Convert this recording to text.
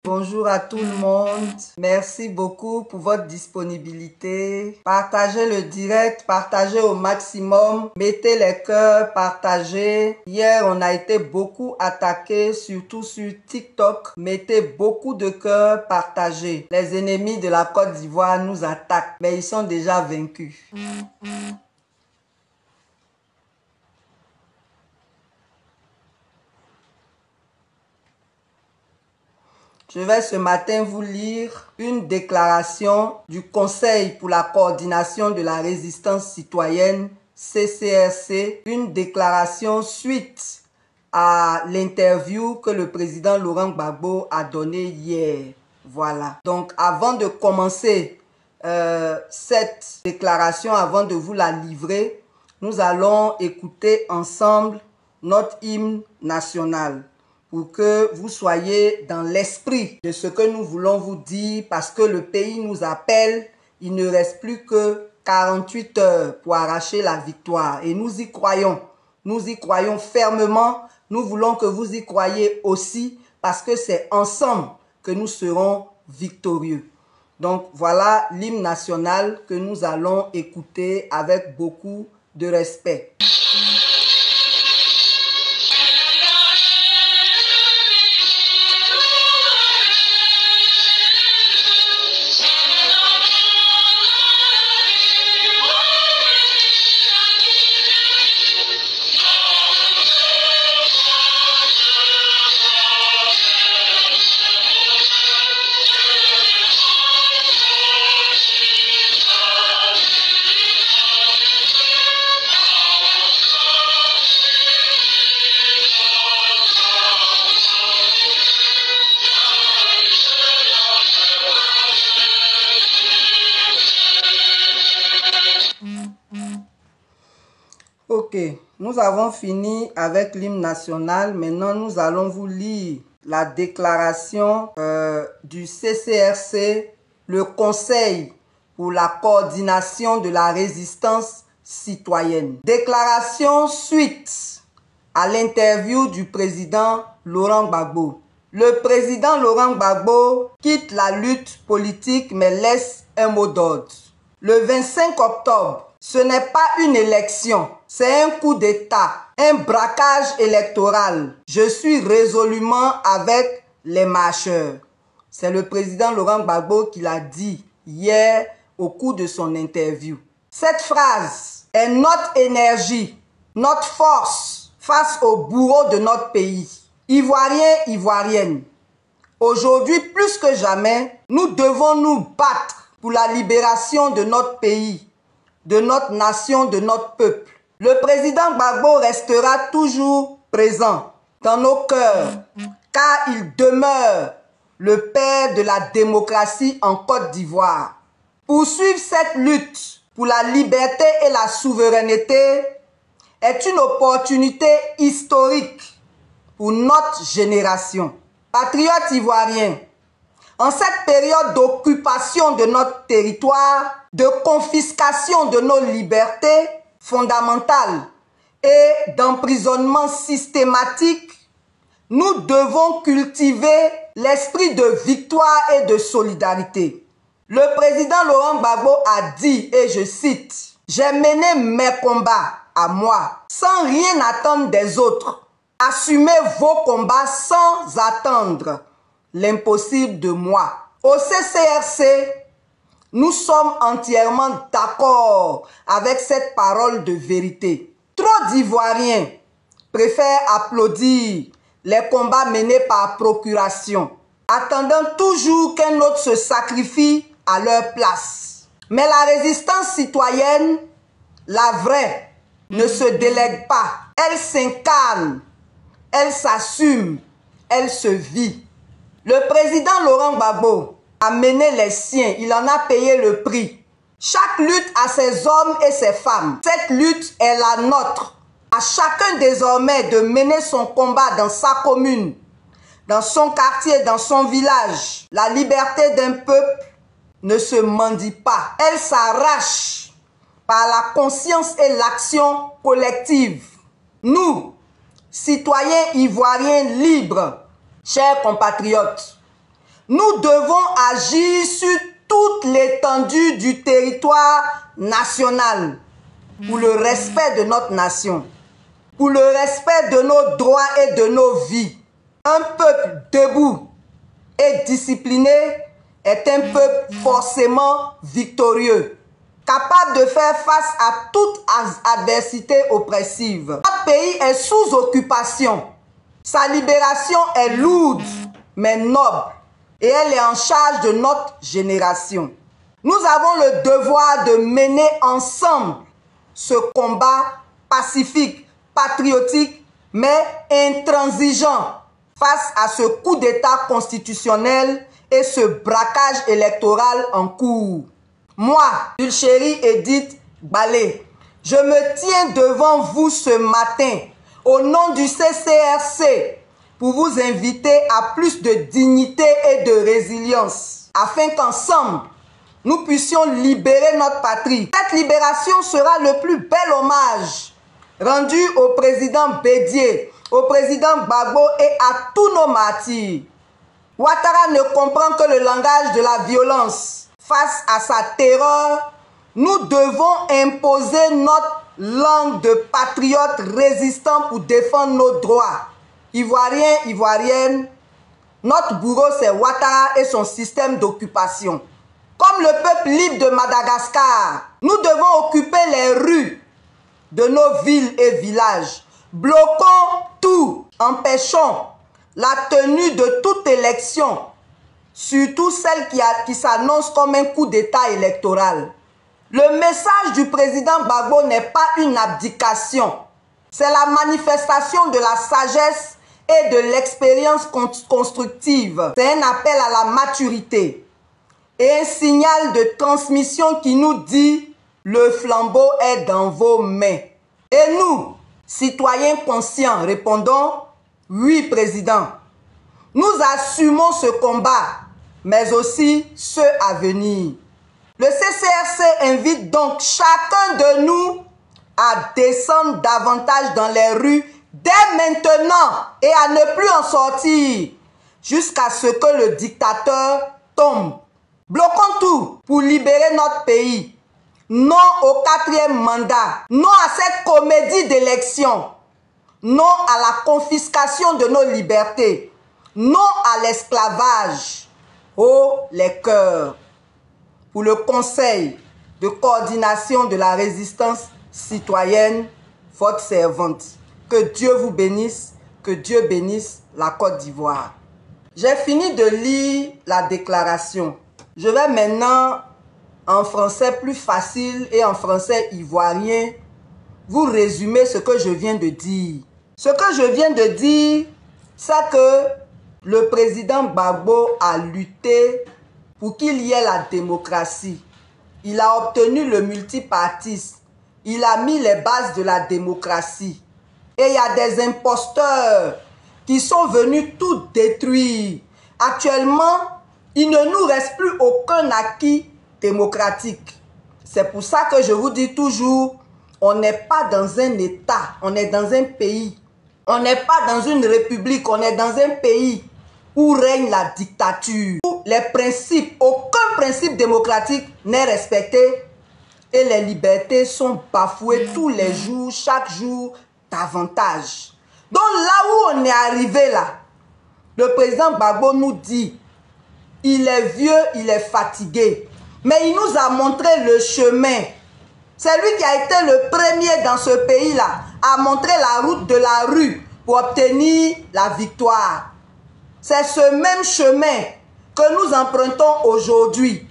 Bonjour à tout le monde. Merci beaucoup pour votre disponibilité. Partagez le direct, partagez au maximum. Mettez les cœurs, partagez. Hier, on a été beaucoup attaqué, surtout sur TikTok. Mettez beaucoup de cœurs, partagez. Les ennemis de la Côte d'Ivoire nous attaquent, mais ils sont déjà vaincus. Je vais ce matin vous lire une déclaration du Conseil pour la coordination de la résistance citoyenne, CCRC, une déclaration suite à l'interview que le président Laurent Gbagbo a donnée hier. Voilà. Donc, avant de commencer cette déclaration, avant de vous la livrer, nous allons écouter ensemble notre hymne national, pour que vous soyez dans l'esprit de ce que nous voulons vous dire, parce que le pays nous appelle. Il ne reste plus que 48 heures pour arracher la victoire. Et nous y croyons fermement. Nous voulons que vous y croyiez aussi, parce que c'est ensemble que nous serons victorieux. Donc voilà l'hymne national que nous allons écouter avec beaucoup de respect. Ok, nous avons fini avec l'hymne national. Maintenant, nous allons vous lire la déclaration du CCRC, le Conseil pour la coordination de la résistance citoyenne. Déclaration suite à l'interview du président Laurent Gbagbo. Le président Laurent Gbagbo quitte la lutte politique mais laisse un mot d'ordre. Le 25 octobre, ce n'est pas une élection, c'est un coup d'État, un braquage électoral. Je suis résolument avec les marcheurs. C'est le président Laurent Gbagbo qui l'a dit hier au cours de son interview. Cette phrase est notre énergie, notre force face aux bourreaux de notre pays. Ivoiriens, Ivoiriennes, aujourd'hui plus que jamais, nous devons nous battre pour la libération de notre pays, de notre nation, de notre peuple. Le président Gbagbo restera toujours présent dans nos cœurs, car il demeure le père de la démocratie en Côte d'Ivoire. Poursuivre cette lutte pour la liberté et la souveraineté est une opportunité historique pour notre génération. Patriotes ivoiriens, en cette période d'occupation de notre territoire, de confiscation de nos libertés fondamentales et d'emprisonnement systématique, nous devons cultiver l'esprit de victoire et de solidarité. Le président Laurent Gbagbo a dit, et je cite, « J'ai mené mes combats à moi, sans rien attendre des autres. Assumez vos combats sans attendre l'impossible de moi. » Au CCRC, nous sommes entièrement d'accord avec cette parole de vérité. Trop d'Ivoiriens préfèrent applaudir les combats menés par procuration, attendant toujours qu'un autre se sacrifie à leur place. Mais la résistance citoyenne, la vraie, ne se délègue pas. Elle s'incarne, elle s'assume, elle se vit. Le président Laurent Gbagbo a mené les siens, il en a payé le prix. Chaque lutte a ses hommes et ses femmes. Cette lutte est la nôtre. À chacun désormais de mener son combat dans sa commune, dans son quartier, dans son village. La liberté d'un peuple ne se mendie pas. Elle s'arrache par la conscience et l'action collective. Nous, citoyens ivoiriens libres, chers compatriotes, Nous devons agir sur toute l'étendue du territoire national pour le respect de notre nation, pour le respect de nos droits et de nos vies. Un peuple debout et discipliné est un peuple forcément victorieux, capable de faire face à toute adversité oppressive. Notre pays est sous occupation. Sa libération est lourde, mais noble, et elle est en charge de notre génération. Nous avons le devoir de mener ensemble ce combat pacifique, patriotique, mais intransigeant face à ce coup d'État constitutionnel et ce braquage électoral en cours. Moi, Dulchérie Edith Balé, je me tiens devant vous ce matin au nom du CCRC pour vous inviter à plus de dignité et de résilience afin qu'ensemble, nous puissions libérer notre patrie. Cette libération sera le plus bel hommage rendu au président Bédié, au président Gbagbo et à tous nos martyrs. Ouattara ne comprend que le langage de la violence. Face à sa terreur, nous devons imposer notre langue de patriotes résistants pour défendre nos droits. Ivoiriens, Ivoiriennes, notre bourreau c'est Ouattara et son système d'occupation. Comme le peuple libre de Madagascar, nous devons occuper les rues de nos villes et villages. Bloquons tout, empêchons la tenue de toute élection, surtout celle qui s'annonce comme un coup d'État électoral. Le message du président Gbagbo n'est pas une abdication, c'est la manifestation de la sagesse et de l'expérience constructive. C'est un appel à la maturité et un signal de transmission qui nous dit « le flambeau est dans vos mains ». Et nous, citoyens conscients, répondons « oui, président ». Nous assumons ce combat, mais aussi ceux à venir. Le CCRC invite donc chacun de nous à descendre davantage dans les rues dès maintenant et à ne plus en sortir jusqu'à ce que le dictateur tombe. Bloquons tout pour libérer notre pays. Non au 4e mandat, non à cette comédie d'élection, non à la confiscation de nos libertés, non à l'esclavage. Oh les cœurs, pour le Conseil de coordination de la résistance citoyenne, votre servante. Que Dieu vous bénisse, que Dieu bénisse la Côte d'Ivoire. J'ai fini de lire la déclaration. Je vais maintenant, en français plus facile et en français ivoirien, vous résumer ce que je viens de dire. Ce que je viens de dire, c'est que le président Gbagbo a lutté pour qu'il y ait la démocratie. Il a obtenu le multipartisme. Il a mis les bases de la démocratie. Et il y a des imposteurs qui sont venus tout détruire. Actuellement, il ne nous reste plus aucun acquis démocratique. C'est pour ça que je vous dis toujours, on n'est pas dans un État, on est dans un pays. On n'est pas dans une république, on est dans un pays où règne la dictature, où les principes, aucun principe démocratique n'est respecté et les libertés sont bafouées tous les jours, chaque jour davantage. Donc là où on est arrivé là, le président Gbagbo nous dit, il est vieux, il est fatigué, mais il nous a montré le chemin. C'est lui qui a été le premier dans ce pays-là à montrer la route de la rue pour obtenir la victoire. C'est ce même chemin que nous empruntons aujourd'hui.